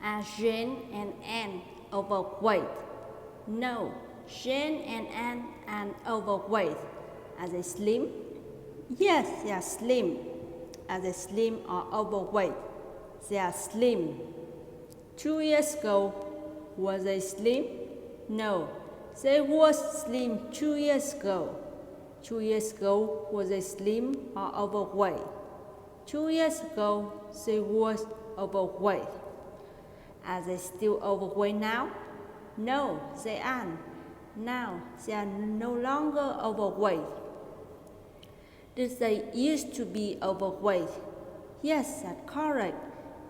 Are Jane and Anne overweight? No, Jane and Anne are overweight. Are they slim? Yes, they are slim. Are they slim or overweight? They are slim. 2 years ago, were they slim? No, they were slim 2 years ago. 2 years ago, were they slim or overweight? 2 years ago, they were overweight. Are they still overweight now? No, they aren't. Now, they are no longer overweight. Did they used to be overweight? Yes, that's correct.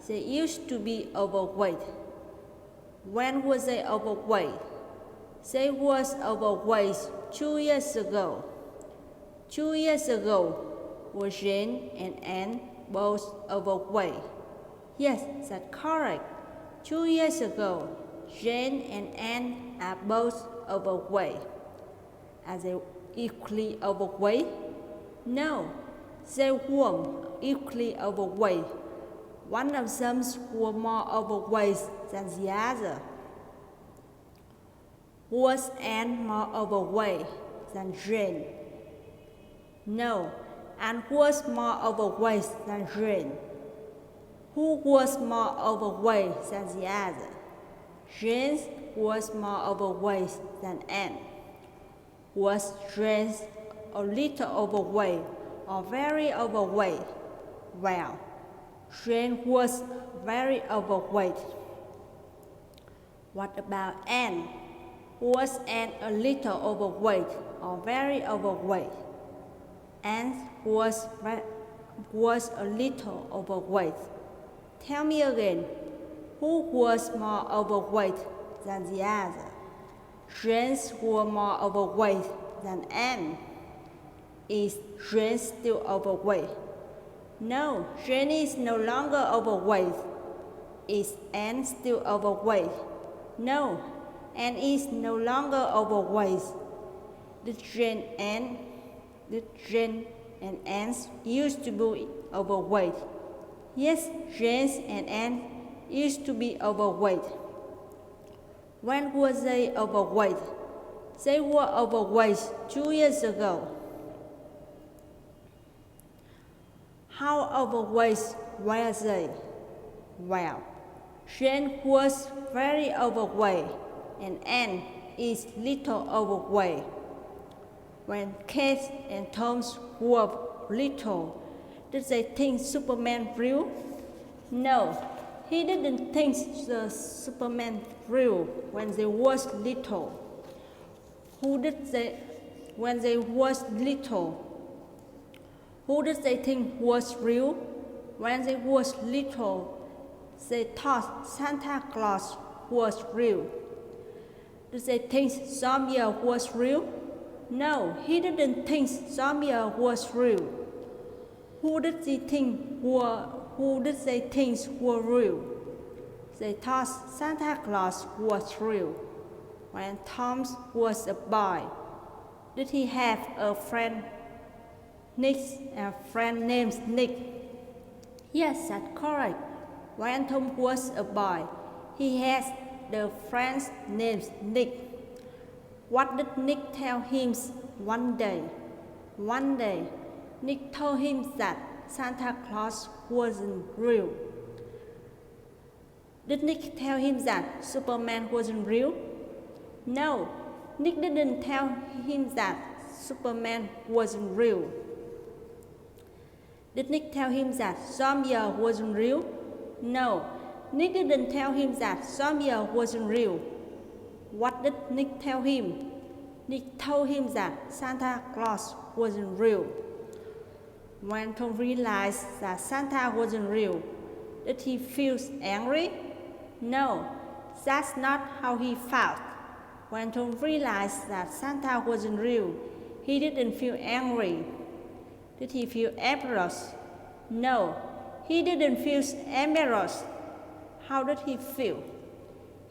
They used to be overweight. When were they overweight? They was overweight 2 years ago. 2 years ago, were Jane and Anne both overweight? Yes, that's correct. 2 years ago, Jane and Anne are both overweight. Are they equally overweight? No, they weren't equally overweight. One of them was more overweight than the other. Was Anne more overweight than Jane? No, Anne was more overweight than Jane. Who was more overweight than the other? Jane was more overweight than Anne. Was Jane a little overweight or very overweight? Well, Jane was very overweight. What about Anne? Was Anne a little overweight or very overweight? Anne was a little overweight. Tell me again, who was more overweight than the other? Jane was more overweight than Anne. Is Jane still overweight? No, Jane is no longer overweight. Is Anne still overweight? No, Anne is no longer overweight. Did Jane and Anne used to be overweight? Yes, Jane and Anne used to be overweight. When were they overweight? They were overweight 2 years ago. How overweight were they? Well, Jane was very overweight and Anne is little overweight. When Kate and Tom were little, did they think Superman real? No, he didn't think the Superman real when they was little. When they was little? Who did they think was real? When they was little, they thought Santa Claus was real. Did they think zombie was real? No, he didn't think zombie was real. Who did they think were real? They thought Santa Claus was real. When Tom was a boy, did he have a friend named Nick? Yes, that's correct. When Tom was a boy, he had the friend named Nick. What did Nick tell him one day? One day, Nick told him that Santa Claus wasn't real. Did Nick tell him that Superman wasn't real? No, Nick didn't tell him that Superman wasn't real. Did Nick tell him that zombie wasn't real? No, Nick didn't tell him that zombie wasn't real. What did Nick tell him? Nick told him that Santa Claus wasn't real. When Tom realized that Santa wasn't real, did he feel angry? No, that's not how he felt. When Tom realized that Santa wasn't real, he didn't feel angry. Did he feel embarrassed? No, he didn't feel embarrassed. How did he feel?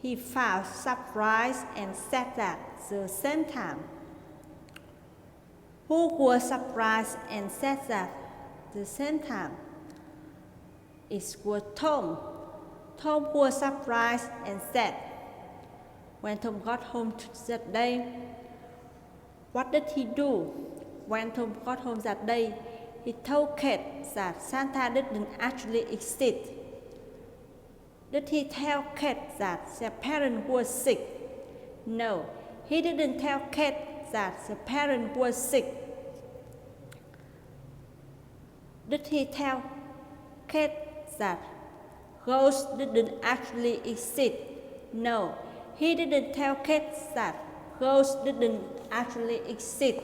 He felt surprised and sad at the same time. Who was surprised and sad at the same time? It was Tom. Tom was surprised and said, when Tom got home that day, what did he do? When Tom got home that day, he told Kate that Santa didn't actually exist. Did he tell Kate that their parent was sick? No, he didn't tell Kate that the parent was sick. Did he tell Kate that ghosts didn't actually exist? No, he didn't tell Kate that ghosts didn't actually exist.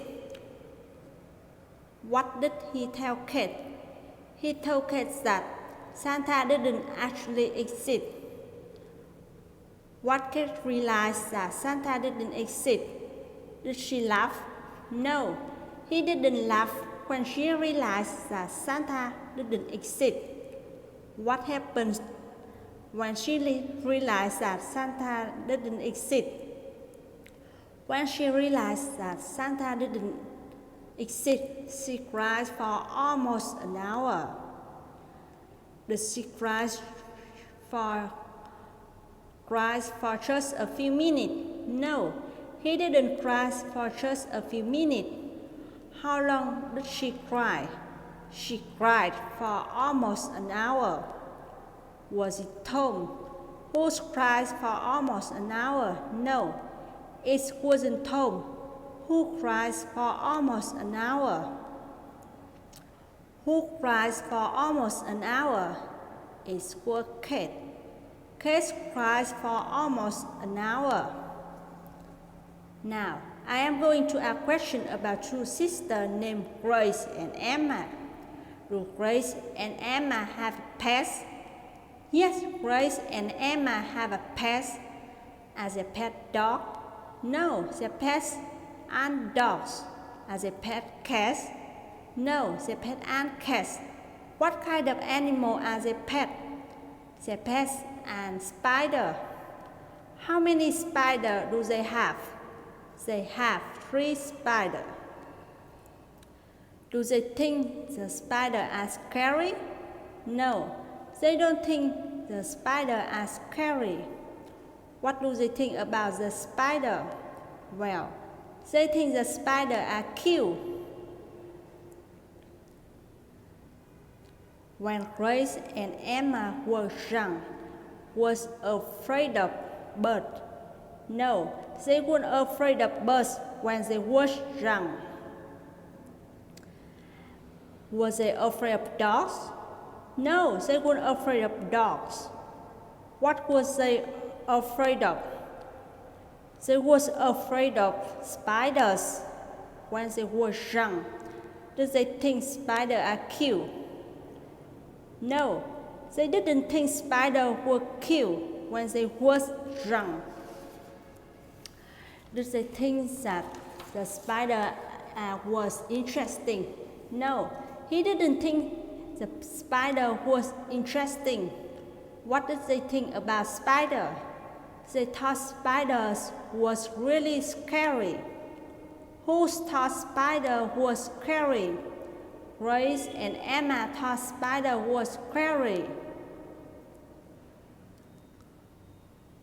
What did he tell Kate? He told Kate that Santa didn't actually exist. What Kate realized that Santa didn't exist? Did she laugh? No, he didn't laugh when she realized that Santa didn't exist. What happened when she realized that Santa didn't exist? When she realized that Santa didn't exist, she cried for almost an hour. Did she cry for just a few minutes? No, he didn't cry for just a few minutes. How long did she cry? She cried for almost an hour. Was it Tom who cried for almost an hour? No, it wasn't Tom who cries for almost an hour. Who cries for almost an hour? It was Kate. Kate cries for almost an hour. Now, I am going to ask a question about two sisters named Grace and Emma. Do Grace and Emma have pets? Yes, Grace and Emma have a pet. As a pet dog? No, their pets aren't dogs. As a pet cat? No, their pets aren't cats. What kind of animal are their pets? Their pets are spiders. How many spiders do they have? They have 3 spiders. Do they think the spiders are scary? No, they don't think the spiders are scary. What do they think about the spider? Well, they think the spiders are cute. When Grace and Emma were young, was afraid of birds? No, they weren't afraid of birds when they were young. Were they afraid of dogs? No, they weren't afraid of dogs. What was they afraid of? They were afraid of spiders when they were young. Did they think spiders are cute? No, they didn't think spiders were cute when they were young. Did they think that the spider was interesting? No, he didn't think the spider was interesting. What did they think about spider? They thought spiders was really scary. Who thought spider was scary? Grace and Emma thought spider was scary.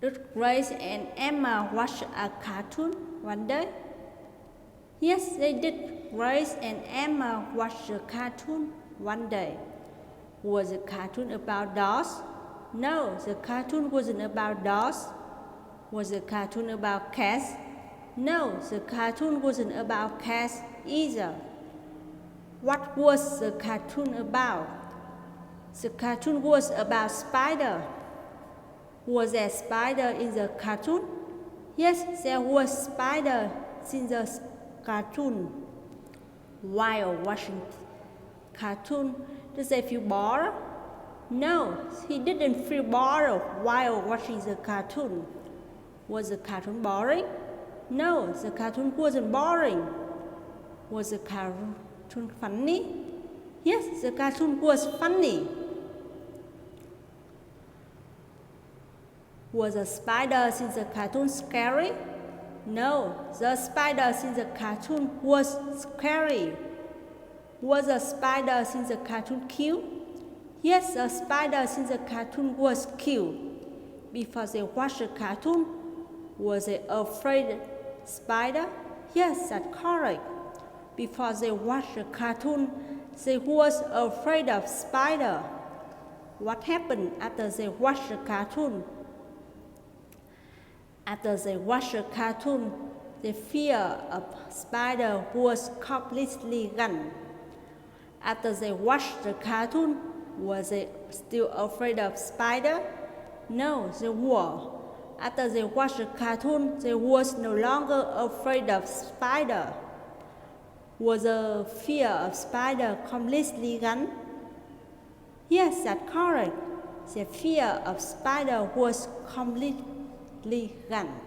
Did Grace and Emma watch a cartoon one day? Yes, they did. Grace and Emma watched a cartoon one day. Was the cartoon about dogs? No, the cartoon wasn't about dogs. Was the cartoon about cats? No, the cartoon wasn't about cats either. What was the cartoon about? The cartoon was about spider. Was there spider in the cartoon? Yes, there was spider in the cartoon. While watching cartoon, did they feel bored? No, he didn't feel bored while watching the cartoon. Was the cartoon boring? No, the cartoon wasn't boring. Was the cartoon funny? Yes, the cartoon was funny. Was the spider in the cartoon scary? No, the spider in the cartoon was scary. Was the spider in the cartoon cute? Yes, a spider since the cartoon was killed. Before they watched the cartoon, was they afraid spider? Yes, that's correct. Before they watched the cartoon, they was afraid of spider. What happened after they watched the cartoon? After they watched the cartoon, the fear of spider was completely gone. After they watched the cartoon, were they still afraid of spider? No, they were. After they watched the cartoon, they was no longer afraid of spider. Was the fear of spider completely gone? Yes, that's correct. The fear of spider was completely gone.